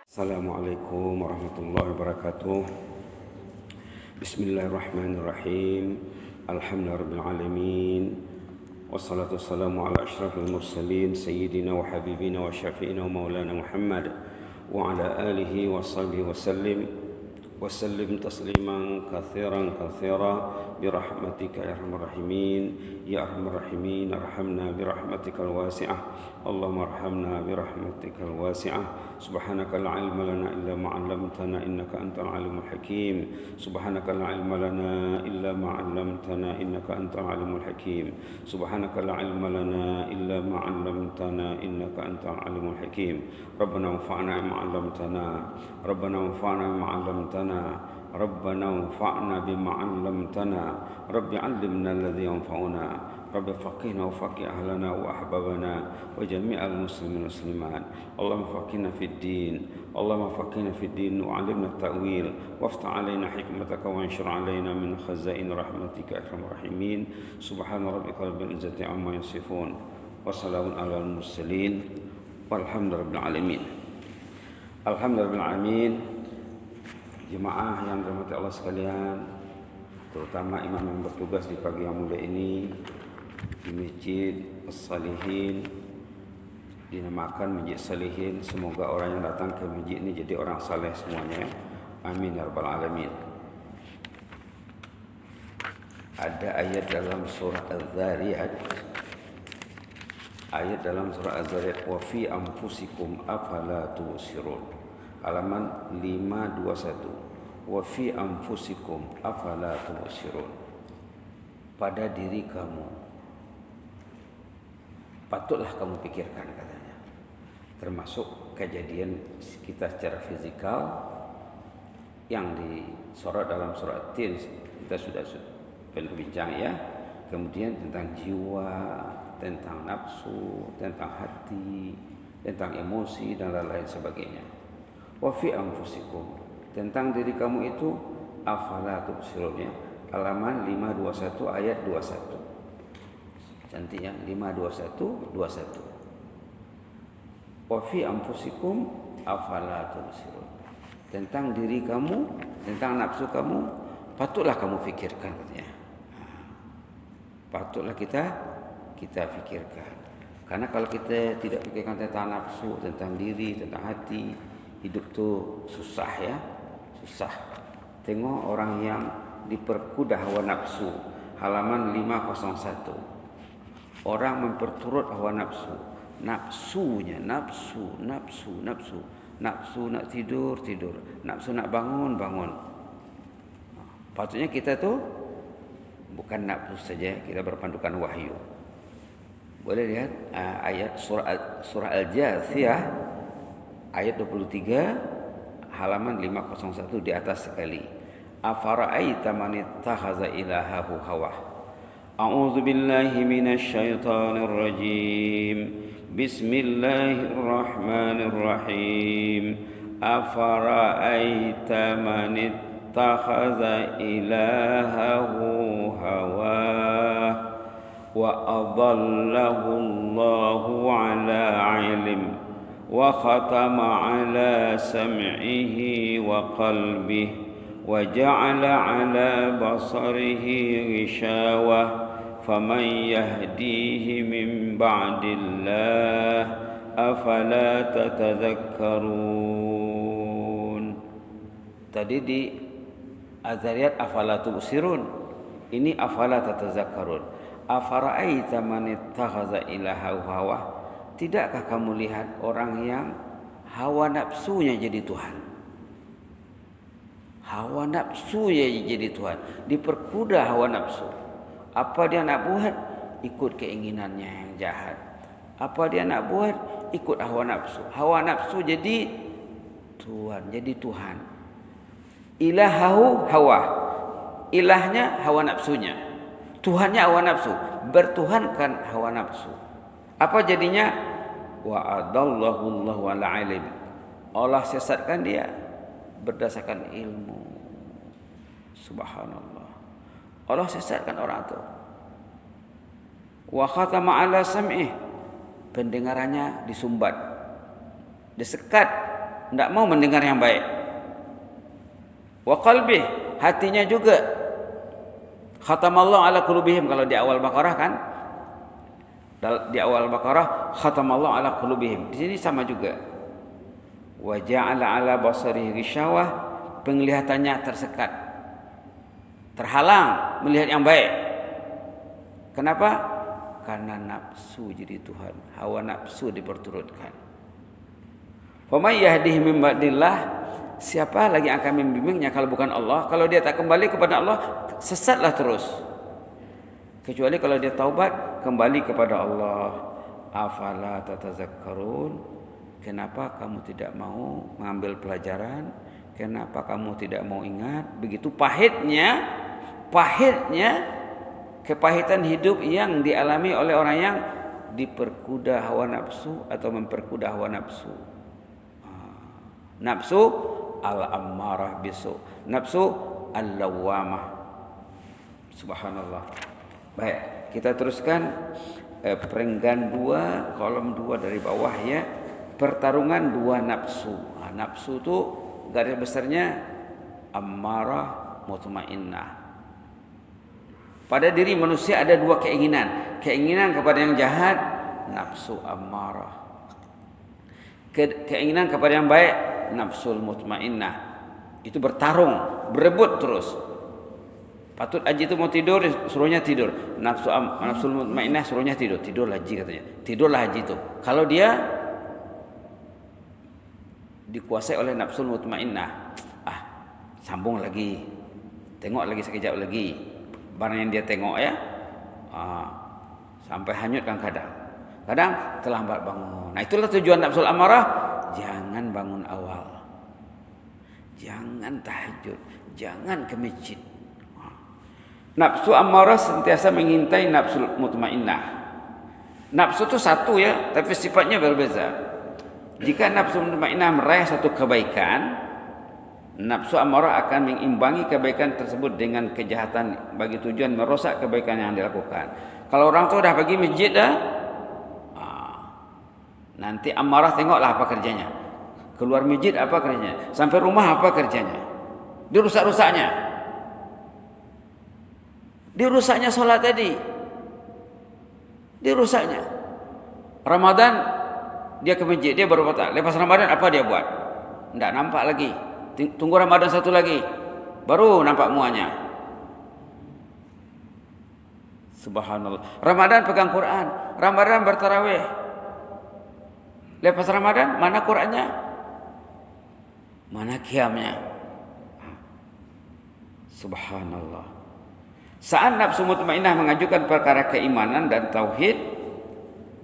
Assalamualaikum warahmatullahi wabarakatuh. Bismillahirrahmanirrahim. Alhamdulillahirabbil alamin. Wassalatu wassalamu ala asyrafil mursalin sayyidina wa habibina wa syafi'ina wa maulana Muhammad wa ala alihi wa sahbihi wasallim tasliman katsiran birahmatika ya arhamar rahimin ya arhamar rahimin arhamna birahmatikal wasi'ah Allahumma arhamna birahmatikal wasi'ah subhanaka la ilma lana illa ma 'allamtana innaka antal alimul hakim subhanaka la ilma lana illa ma 'allamtana innaka antal alimul hakim subhanaka la ilma lana illa ma 'allamtana innaka antal alimul hakim rabbana anfa'na bima 'allamtana rabbana anfa'na bima 'allamtana rabbana anfa'na bima 'allamtana rabbi 'allimna alladhi yanfa'una rabbi faqihna wa faqih ahlana wa ahbabana wa jami'al muslimin muslimat Allahumma faqihna fid din Allahumma faqihna fid din wa 'allimna at-ta'wil waftah 'alaina hikmataka wa anshur 'alaina min khazain rahmatika ya arhamar rahimin subhana rabbika rabbil izzati amma yasifun wa salamun 'alal mursalin walhamdulillahil alamin. Alhamdulillahil alamin. Jemaah yang dirahmati Allah sekalian, terutama imam yang bertugas di pagi yang mulia ini di Masjid As-Salihin, dinamakan Masjid Salihin. Semoga orang yang datang ke masjid ini jadi orang saleh semuanya. Amin ya rabbal alamin. Ada ayat dalam surah Az-Zariyat. Ayat dalam surah Az-Zariyat, wa fi anfusikum afala tubsirun. Halaman 521. Wa fi anfusikum afala tubsirun. Pada diri kamu patutlah kamu pikirkan, katanya. Termasuk kejadian kita secara fizikal yang disorot dalam surah At-Tin, kita sudah pernah bincang ya. Kemudian tentang jiwa, tentang nafsu, tentang hati, tentang emosi dan lain-lain sebagainya. Wa fi anfusikum, tentang diri kamu itu afala tubsirun, ya. Halaman 521 ayat 21. Cantik ya, 521 Wa fi anfusikum afala tubsirun. Tentang diri kamu, tentang nafsu kamu, patutlah kamu fikirkan, katanya. Patutlah kita fikirkan. Karena kalau kita tidak fikirkan tentang nafsu, tentang diri, tentang hati, hidup tu susah, ya. Susah. Tengok orang yang diperkuda hawa nafsu, halaman 501. Orang memperturut hawa nafsu. Nafsunya, nafsu nak tidur. Nafsu nak bangun. Patutnya kita tu bukan nafsu saja, kita berpandukan wahyu. Boleh lihat ayat surah Al-Jathiyah ayat 23 halaman 501 di atas sekali. Afara'aita man ittakhadha ilahahu hawah. A'udzu billahi minasy syaithanir rajim. Bismillahirrahmanirrahim. Afara'aita man ittakhadha ilahahu hawah wa adallahu Allahu ala ilm wa khatama ala sam'ihi wa qalbihi wa ja'ala ala basarihi ghishawah faman yahdihi min ba'dillah afala tatadhakkarun. Tadi di Az-Zariyat afala tubsirun, ini afala tatadhakkarun. Afara'aita man ittakhadha ilahahu hawah. Tidakkah kamu lihat orang yang hawa nafsunya jadi Tuhan? Hawa nafsunya jadi Tuhan, diperkuda hawa nafsu. Apa dia nak buat? Ikut keinginannya yang jahat. Apa dia nak buat? Ikut hawa nafsu. Hawa nafsu jadi Tuhan, jadi Tuhan. Ilahahu hawa. Ilahnya hawa nafsunya. Tuhannya hawa nafsu, bertuhankan hawa nafsu. Apa jadinya? Wa adallahu Allahu ala ilm. Allah sesatkan dia berdasarkan ilmu. Subhanallah. Allah sesatkan orang itu. Wa khatama ala sam'ih. Pendengarannya disumbat, disekat tidak mau mendengar yang baik. Wa qalbih, hatinya juga. Khatamallahu ala qulubihim, kalau di awal Baqarah kan, di awal Baqarah khatamallahu ala qulubihim. Di sini sama juga. Wa ja'ala ala basarihi ghishawah, penglihatannya tersekat, terhalang melihat yang baik. Kenapa? Karena nafsu jadi Tuhan, hawa nafsu diperturutkan. Faman yahdihi min ba'dillah, siapa lagi yang akan membimbingnya kalau bukan Allah? Kalau dia tak kembali kepada Allah, sesatlah terus. Kecuali kalau dia taubat, kembali kepada Allah. Afala tatazakkarun? Kenapa kamu tidak mau mengambil pelajaran? Kenapa kamu tidak mau ingat? Begitu pahitnya kepahitan hidup yang dialami oleh orang yang diperkuda hawa nafsu atau memperkuda hawa nafsu. Nafsu al-ammarah bisu, nafsu al-lawwamah. Subhanallah. Baik, kita teruskan perenggan 2, kolom 2 dari bawah ya. Pertarungan dua nafsu. Nafsu itu garis besarnya ammarah, mutmainnah. Pada diri manusia ada dua keinginan. Keinginan kepada yang jahat, nafsu ammarah. Keinginan kepada yang baik, nafsul mutmainnah. Itu bertarung, berebut terus. Patut Haji itu mau tidur, suruhnya tidur. Nafsul mutmainnah suruhnya tidur. Tidurlah Haji katanya. Tidurlah Haji itu. Kalau dia dikuasai oleh nafsul mutmainnah, sambung lagi, tengok lagi sekejap lagi, barang yang dia tengok ya, sampai hanyut kan kadang terlambat bangun. Nah itulah tujuan nafsul amarah. Jangan bangun awal, jangan tahajud, jangan ke masjid. Nafsu amarah sentiasa mengintai nafsul mutmainnah. Nafsu itu satu ya, tapi sifatnya berbeza. Jika nafsu mutmainnah meraih satu kebaikan, nafsu amarah akan mengimbangi kebaikan tersebut dengan kejahatan bagi tujuan merosak kebaikan yang dilakukan. Kalau orang tu dah pergi masjid dah, nanti amarah tengoklah apa kerjanya. Keluar masjid apa kerjanya? Sampai rumah apa kerjanya? Dirusak-rusaknya. Dirusaknya solat tadi. Dirusaknya. Ramadan dia ke masjid, dia baru batal. Lepas Ramadan apa dia buat? Tidak nampak lagi. Tunggu Ramadan satu lagi, baru nampak muanya. Subhanallah. Ramadan pegang Quran, Ramadan bertarawih. Lepas Ramadan mana Qurannya? Mana qiyamnya? Subhanallah. Saat nafsu mutmainnah mengajukan perkara keimanan dan tauhid,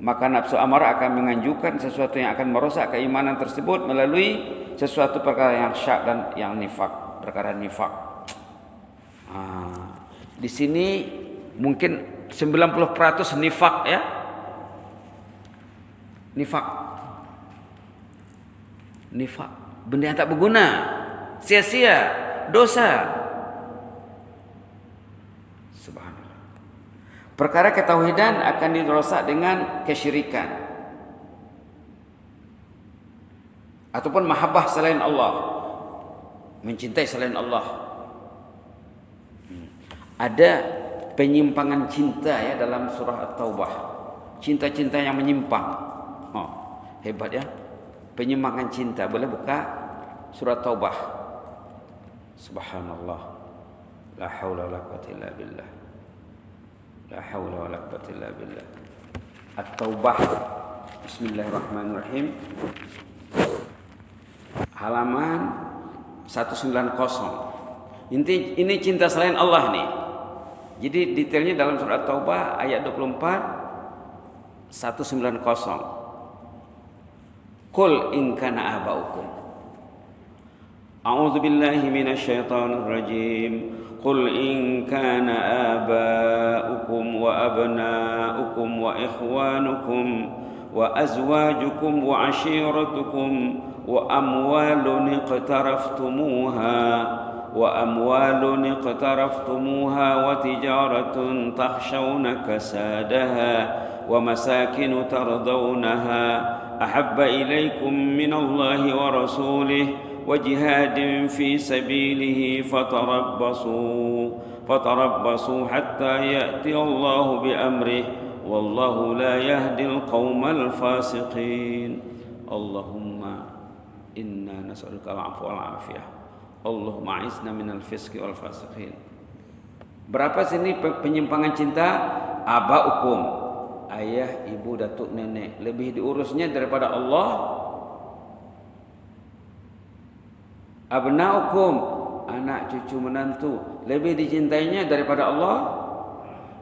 maka nafsu amarah akan mengajukan sesuatu yang akan merosak keimanan tersebut melalui sesuatu perkara yang syak dan yang nifak, perkara nifak. Di sini mungkin 90% nifak ya. Nifak, benda yang tak berguna, sia-sia, dosa. Subhanallah. Perkara ketauhidan akan dirosak dengan kesyirikan ataupun mahabbah selain Allah, mencintai selain Allah. Ada penyimpangan cinta ya dalam surah At-Taubah. Cinta-cinta yang menyimpang. Hebat ya. Penyimpangan cinta. Boleh buka surah Taubah. Subhanallah. La haula wala quwwata illa billah. La haula wala quwwata illa billah. At-Taubah. Bismillahirrahmanirrahim. Halaman 190. Ini cinta selain Allah nih. Jadi detailnya dalam surat Taubah ayat 24 190. Qul in kana abaukum. A'udzu billahi minasyaitonir rajim. Qul in kana abaukum wa abnaukum wa ikhwanukum wa azwajukum wa ashiratukum wa amwalun iqtaraftumuha وتجارة تخشون كسادها ومساكن ترضونها أحب إليكم من الله ورسوله وجهاد في سبيله فتربصوا حتى يأتي الله بأمره والله لا يهدي القوم الفاسقين اللهم إنا نسألك العفو والعافية اللهم أعذنا من الفسق والفاسقين. Berapa sini penyimpangan cinta? Abaukum, ayah, ibu, datuk, nenek, lebih diurusnya daripada Allah. Abnaukum, anak, cucu, menantu, lebih dicintainya daripada Allah.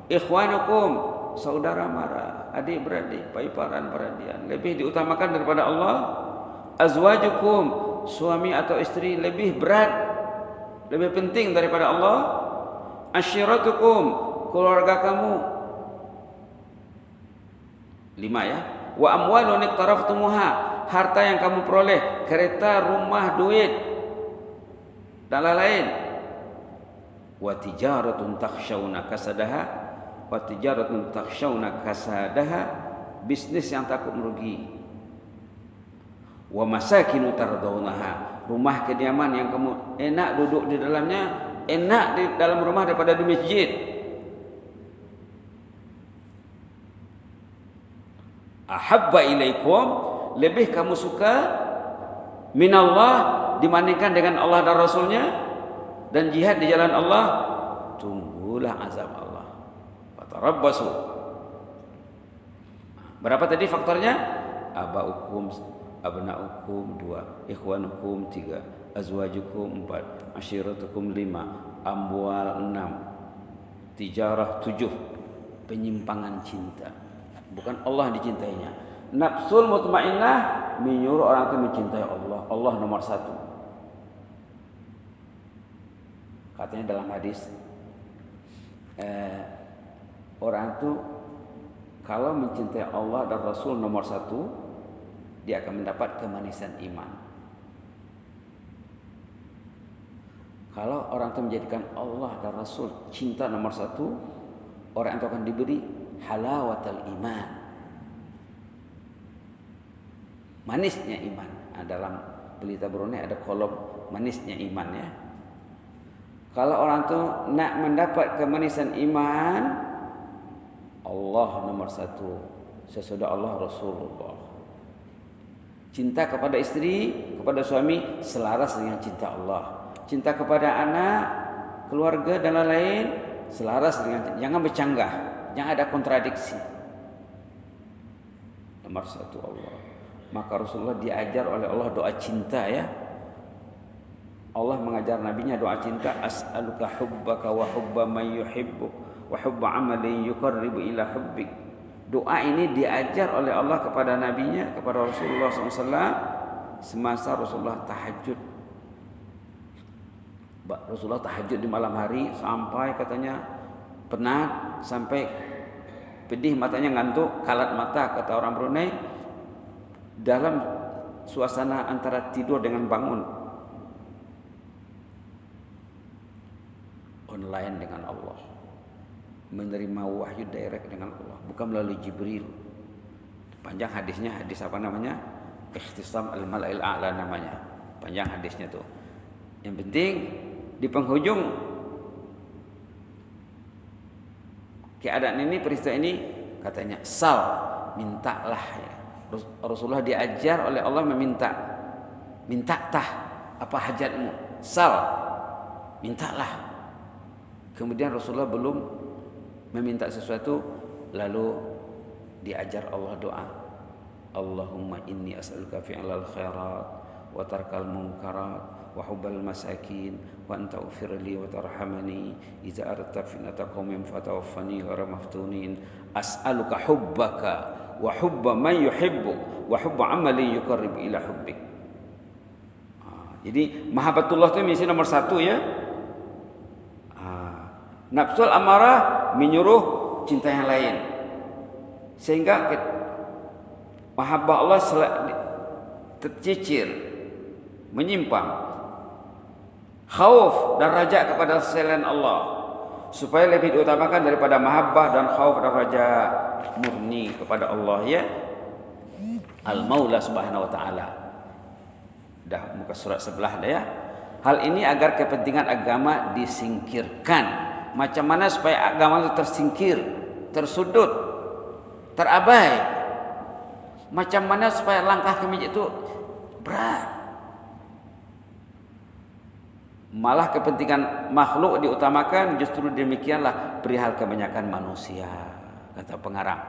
Ikhwanukum, saudara mara, adik-beradik, paiparan peradian, lebih diutamakan daripada Allah. Azwajukum, suami atau istri, lebih berat, lebih penting daripada Allah. Ashiratukum, keluarga kamu. 5 ya. Wa amwalun iqtaraftumuha, harta yang kamu peroleh, kereta, rumah, duit dan lain-lain. Wa tijaratun takhshawna kasadaha, bisnis yang takut merugi. Wa masakinu tardawnaha, rumah kediaman yang kamu enak duduk di dalamnya, enak di dalam rumah daripada di masjid. Ahabba ilaikum, lebih kamu suka minallah dibandingkan dengan Allah dan Rasulnya dan jihad di jalan Allah. Tunggulah azab Allah. Fatarabbasu. Berapa tadi faktornya? Abaukum, abnaukum 2, ikhwanukum 3, azwajukum 4, ashiratukum 5, amwal 6, tijarah 7. Penyimpangan cinta, bukan Allah dicintainya. Nafsul mutmainnah menyuruh orang itu mencintai Allah. Allah nomor 1. Katanya dalam hadis, orang itu kalau mencintai Allah dan Rasul nomor 1, dia akan mendapat kemanisan iman. Kalau orang itu menjadikan Allah dan Rasul cinta nomor 1, orang itu akan diberi halawatul iman, manisnya iman. Dalam Pelita Brunei ada kolom manisnya iman ya. Kalau orang itu nak mendapat kemanisan iman, Allah nomor 1, sesudah Allah Rasulullah. Cinta kepada istri, kepada suami selaras dengan cinta Allah. Cinta kepada anak, keluarga dan lain-lain selaras dengan, jangan bercanggah, jangan ada kontradiksi. Nomor 1 Allah. Maka Rasulullah diajar oleh Allah doa cinta ya. Allah mengajar nabinya doa cinta, as'aluka hubbaka wa hubba man yuhibbuk wa hubba amalin yuqarribu ila hubbik. Doa ini diajar oleh Allah kepada nabinya, kepada Rasulullah SAW semasa Rasulullah tahajud. Rasulullah tahajud di malam hari sampai katanya penat, sampai pedih matanya, ngantuk, kalat mata kata orang Brunei, dalam suasana antara tidur dengan bangun, online dengan Allah, menerima wahyu direct dengan Allah, bukan melalui Jibril. Panjang hadisnya, hadis apa namanya? Ikhtisam al-Mala'il A'la namanya. Panjang hadisnya tuh. Yang penting di penghujung keadaan ini, peristiwa ini, katanya sal, mintalah ya. Rasulullah diajar oleh Allah meminta. Minta tah, apa hajatmu? Sal, mintalah. Kemudian Rasulullah belum meminta sesuatu, lalu diajar Allah doa. Allahumma inni as'aluka fi'lal khairat wa tarkal munkarat wa hubbal masakin wa anta ufirli wa tarhamani idza aradta fitnata qaumin fatawaffani ghayra maftunin. As'aluka hubbaka wa hubba man yuhibbuk wa hubba amali yuqarribu ila hubbik. Jadi mahabbatullah itu misi nomor 1 ya. Nafsul amarah menyuruh cinta yang lain, sehingga mahabbah Allah tercicir, menyimpang. Khauf dan raja kepada selain Allah, supaya lebih diutamakan daripada mahabbah dan khauf dan raja murni kepada Allah ya. Al-Maula subhanahu wa ta'ala. Dah muka surat sebelah dah ya. Hal ini agar kepentingan agama disingkirkan. Macam mana supaya agama itu tersingkir, tersudut, terabai? Macam mana supaya langkah kami itu berat? Malah kepentingan makhluk diutamakan, justru demikianlah perihal kebanyakan manusia, kata pengarang.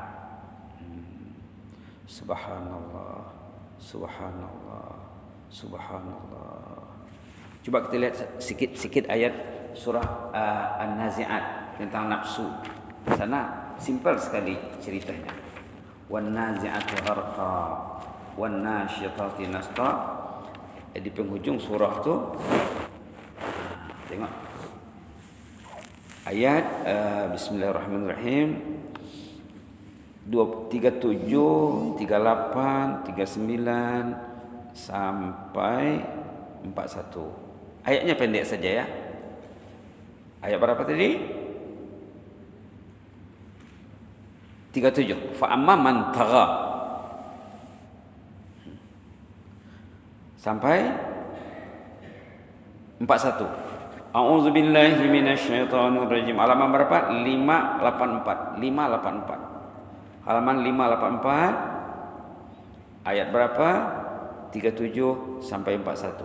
Subhanallah, subhanallah, subhanallah. Coba kita lihat sikit-sikit ayat surah An-Nazi'at tentang nafsu. Sana simple sekali ceritanya. Wan-nazi'ati gharqa, wan-nasyitati nashta. Di penghujung surah tu tengok ayat bismillahirrahmanirrahim 37, 38, 39 sampai 41. Ayatnya pendek saja ya. Ayat berapa tadi? 37. Fa amma man tagha. Sampai 41. A'udzu billahi minasyaitonir rajim. Halaman berapa? 584. 584. Halaman 584. Ayat berapa? 37 sampai 41.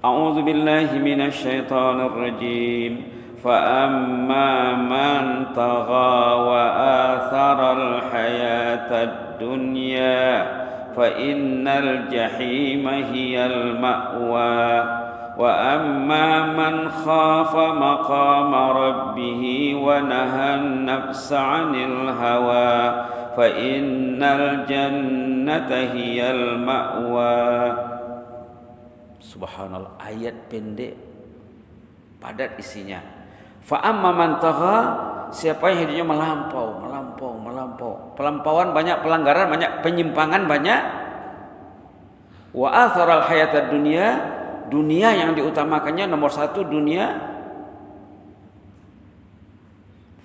A'udzu billahi minasyaitonir rajim. Fa amma man tagha wa athara al-hayatad dunya fa innal jahima hiyal ma'wa. وأما من خاف مقام ربه ونهى النفس عن الهوى فإن الجنة هي المأوى. Subhanallah, ayat pendek padat isinya. Fa amma man tagha, siapa yang hidupnya melampau. Pelampauan banyak, pelanggaran banyak, penyimpangan banyak. Wa atharal hayatad dunya, dunia yang diutamakannya nomor satu dunia.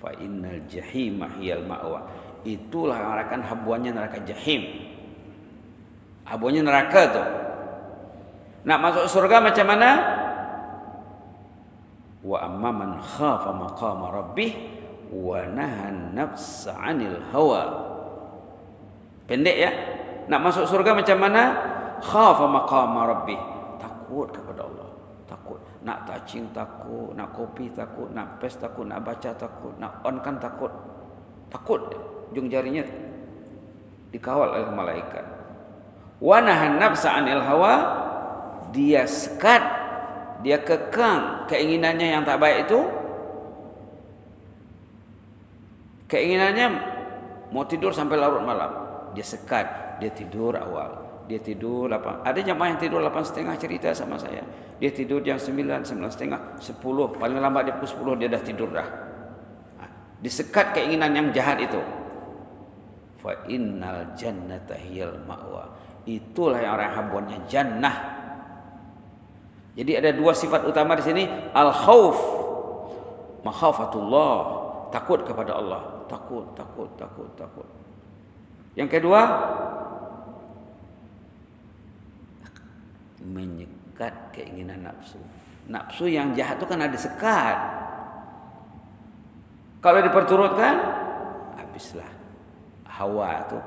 Fa innal jahima hiyal ma'wa, itulah yang akan habuannya neraka jahim. Habuannya neraka tu. Nak masuk surga macam mana? Wa amma man khafa maqama rabbih wa nahan nafsa 'anil hawa. Pendek ya. Nak masuk surga macam mana? Khafa maqama rabbih, takut kepada Allah, takut. Nak touching takut, nak kopi takut, nak pes takut, nak baca takut, nak on kan takut. Takut, ujung jarinya dikawal oleh malaikat. Wa nahan nafsa 'anil hawa, dia sekat, dia kekang keinginannya yang tak baik itu. Keinginannya mau tidur sampai larut malam, dia sekat, dia tidur awal. Dia tidur 8. Ada jamaah yang tidur 8.30 cerita sama saya. Dia tidur jam 9, 9.30, 10. Paling lambat dia pukul 10 dia dah tidur dah. Disekat keinginan yang jahat itu. Fa innal jannata hiyal ma'wa. Itulah yang orang habuannya jannah. Jadi ada dua sifat utama di sini. Al-khauf, makhafatullah, takut kepada Allah. Takut. Yang kedua, menyekat keinginan nafsu. Nafsu yang jahat itu kan ada sekat. Kalau diperturutkan, habislah. Hawa itu,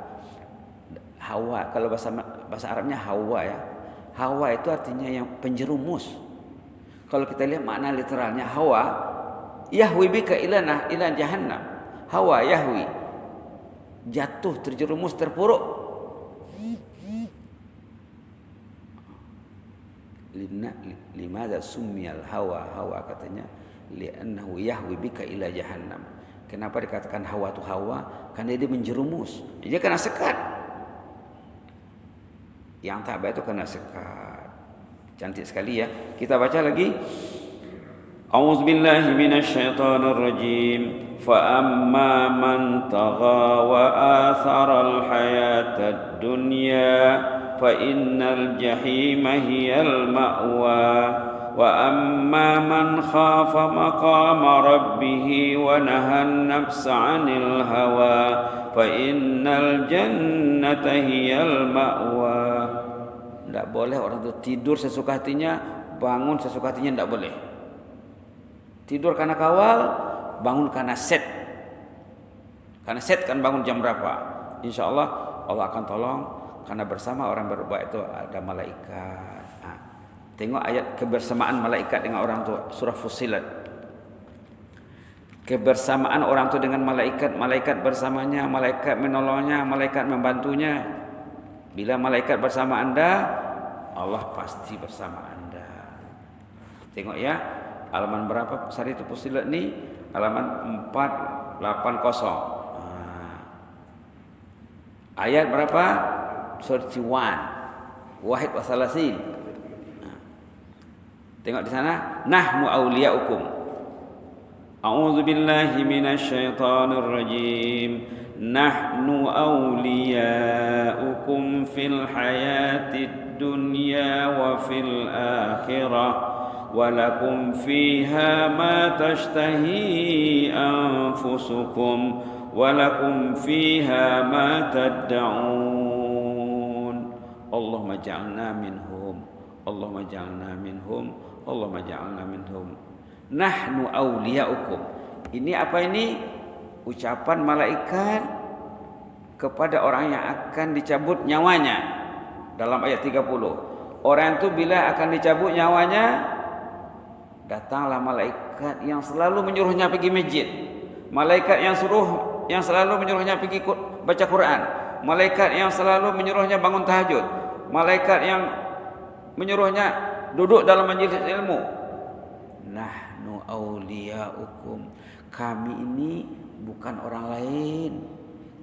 hawa kalau bahasa Arabnya hawa ya. Hawa itu artinya yang penjerumus. Kalau kita lihat makna literalnya hawa, yahwi bika ila jahannam. Hawa yahwi, jatuh, terjerumus, terpuruk. Limadha summiyal hawa katanya li'annahu yahwi bika ila jahannam. Kenapa dikatakan hawa itu hawa? Karena dia menjerumus. Dia kena sekat. Yang tak baik itu kena sekat. Cantik sekali ya. Kita baca lagi. A'udzubillahi minasyaitonir rajim. Fa amma man tagha wa athara al-hayatad dunya فإن الجحيم هي المأوى وأما من خاف مقام ربه ونهى النفس عن الهوى فإن الجنة هي المأوى. Tidak boleh orang itu tidur sesuka hatinya, bangun sesuka hatinya, tidak boleh. Tidur karena kawal, bangun karena set. Karena set kan bangun jam berapa. Insya Allah Allah akan tolong, karena bersama orang berbuat itu ada malaikat. Tengok ayat kebersamaan malaikat dengan orang tu, surah Fussilat. Kebersamaan orang tu dengan malaikat, malaikat bersamanya, malaikat menolongnya, malaikat membantunya. Bila malaikat bersama anda, Allah pasti bersama anda. Tengok ya, halaman berapa sari itu Fussilat ni? Halaman 480. Ayat berapa? 31. Wahid wa salasin. Tengok di sana, nahnu awliya'ukum. A'udzu billahi minasy syaithanir rajim. Nahnu awliya'ukum fil hayatid dunya wa fil akhirah wa lakum fiha ma tashtahi anfusukum wa lakum fiha ma tad'un. Allahumma ja'alna minhum, Allahumma ja'alna minhum, Allahumma ja'alna minhum. Nahnu awliya'ukum. Ini apa ini? Ucapan malaikat kepada orang yang akan dicabut nyawanya. Dalam ayat 30. Orang itu bila akan dicabut nyawanya, datanglah malaikat yang selalu menyuruhnya pergi masjid. Malaikat yang selalu menyuruhnya pergi baca Quran. Malaikat yang selalu menyuruhnya bangun tahajud. Malaikat yang menyuruhnya duduk dalam majlis ilmu. Nahnu awliya'ukum. Kami ini bukan orang lain.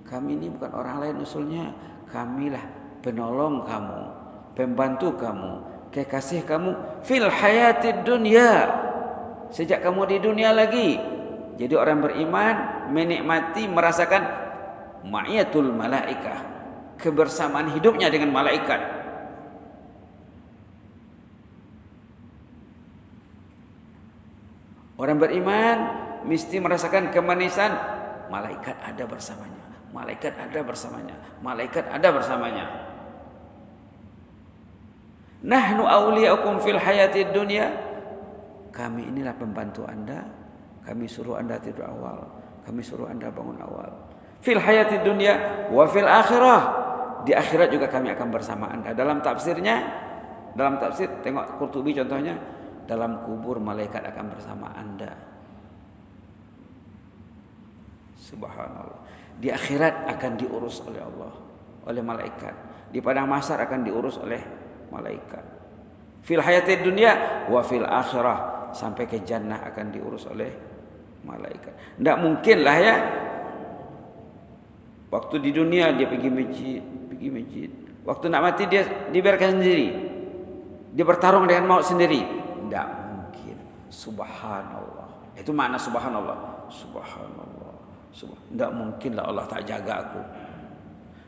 Kami ini bukan orang lain usulnya. Kamilah penolong kamu, pembantu kamu, kekasih kamu fil hayatid dunya. Sejak kamu di dunia lagi. Jadi orang beriman menikmati, merasakan ma'iyatul malaikah, kebersamaan hidupnya dengan malaikat. Orang beriman mesti merasakan kemanisan, malaikat ada bersamanya, malaikat ada bersamanya, malaikat ada bersamanya. Nahnu awliya'ukum fil hayatid dunya. Kami inilah pembantu anda. Kami suruh anda tidur awal, kami suruh anda bangun awal. Fil hayatid dunya wa fil akhirah. Di akhirat juga kami akan bersama anda. Dalam tafsirnya, dalam tafsir tengok Qurtubi contohnya, dalam kubur malaikat akan bersama anda. Subhanallah. Di akhirat akan diurus oleh Allah, oleh malaikat. Di padang mahsyar akan diurus oleh malaikat. Fil hayatid dunya wa fil akhirah, sampai ke jannah akan diurus oleh malaikat. Tidak mungkinlah ya, waktu di dunia dia pergi masjid. Waktu nak mati dia dibiarkan sendiri. Dia bertarung dengan maut sendiri. Tidak mungkin. Subhanallah. Itu makna subhanallah. Subhanallah. Tidak mungkinlah Allah tak jaga aku.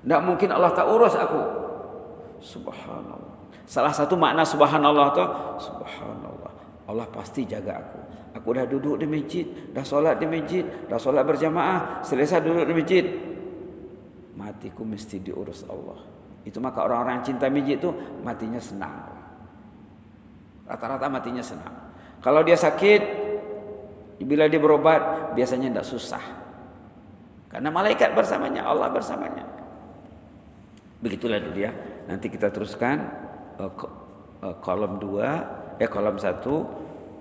Tidak mungkin Allah tak urus aku. Subhanallah. Salah satu makna subhanallah tu, subhanallah, Allah pasti jaga aku. Aku dah duduk di masjid, dah solat di masjid, dah solat berjamaah, selesai duduk di masjid, matiku mesti diurus Allah. Itu maka orang-orang yang cinta masjid tu matinya senang. Rata-rata matinya senang. Kalau dia sakit, bila dia berobat, biasanya tidak susah. Karena malaikat bersamanya, Allah bersamanya. Begitulah dia. Nanti kita teruskan kolom 2, kolom 1,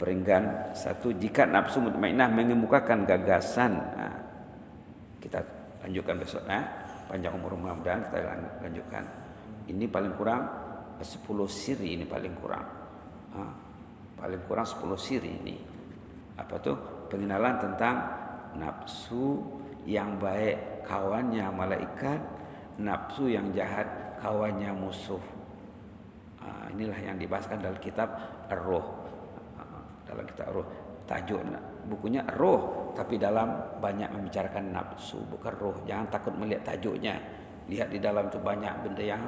peringgan 1. Jika nafsu mutmainnah mengemukakan gagasan, kita lanjutkan besok. Panjang umur mudah-mudahan kita lanjutkan. Ini paling kurang 10 siri, ini paling kurang. Paling kurang 10 siri ini. Apa tuh? Pengenalan tentang nafsu yang baik kawannya malaikat, nafsu yang jahat kawannya musuh. Inilah yang dibahaskan dalam kitab Ar-Ruh. Dalam kitab Ar-Ruh, tajuk bukunya Ar-Ruh, tapi dalam banyak membicarakan nafsu, bukan ruh. Jangan takut melihat tajuknya. Lihat di dalam itu banyak benda yang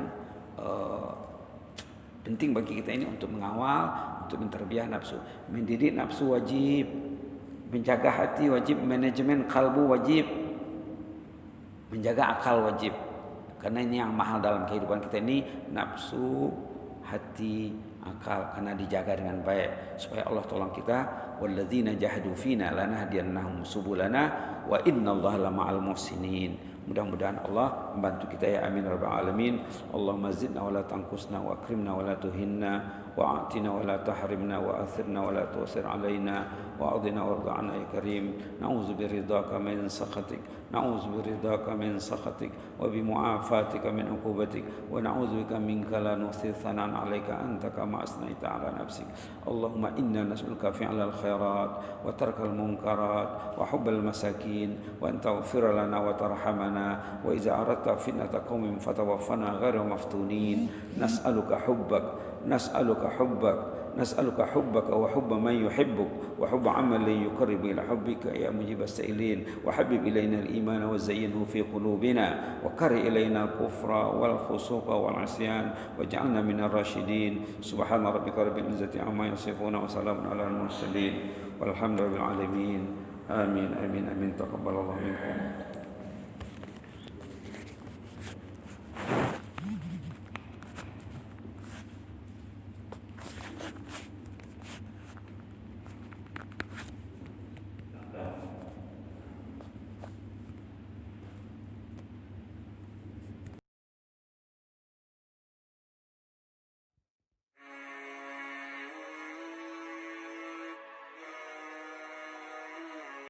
penting bagi kita ini untuk mengawal, untuk menterbiah nafsu. Mendidik nafsu wajib, menjaga hati wajib, manajemen kalbu wajib, menjaga akal wajib. Karena ini yang mahal dalam kehidupan kita ini, nafsu, hati, akal, karena dijaga dengan baik supaya Allah tolong kita. Walladzina jahadu fina lanahdiyannahum subulana wa innallaha lama'al muhsinin. Mudah-mudahan Allah membantu kita, ya amin rabbal alamin. Allahumma zidna wa la tanqusna wa akrimna wa la tuhinna wa a'tina wa la tahrimna wa athirna wa la tusir alaina wa adina warda 'anna ya karim. Na'udzu biridhaka min sakhatik, na'udzu biridhaka min sakhatik wa bi mu'afatika min 'uqubatik wa na'udzu bika minka la nuhsi thanan 'alaika anta kama asnaita 'ala nafsik. Allahumma inna nas'aluka fi'lal khairat wa tarkal munkarat wa hubbal masakin wa an taghfir lana wa tarhamana wa idza aradta fitnata qaumin fatawaffana ghayra maftunin. Nas'aluka hubbak, nas'aluka hubbak, نسألك حبك وحب من يحبك وحب عمل يقرب إلى حبك يا مجيب السائلين. وحبب إلينا الإيمان وزينه في قلوبنا وكره إلينا الكفر والفسوق والعصيان واجعلنا من الراشدين. سبحان ربك رب العزة عما يصفون وسلام على المرسلين والحمد لله رب العالمين. آمين آمين آمين. تقبل الله منكم.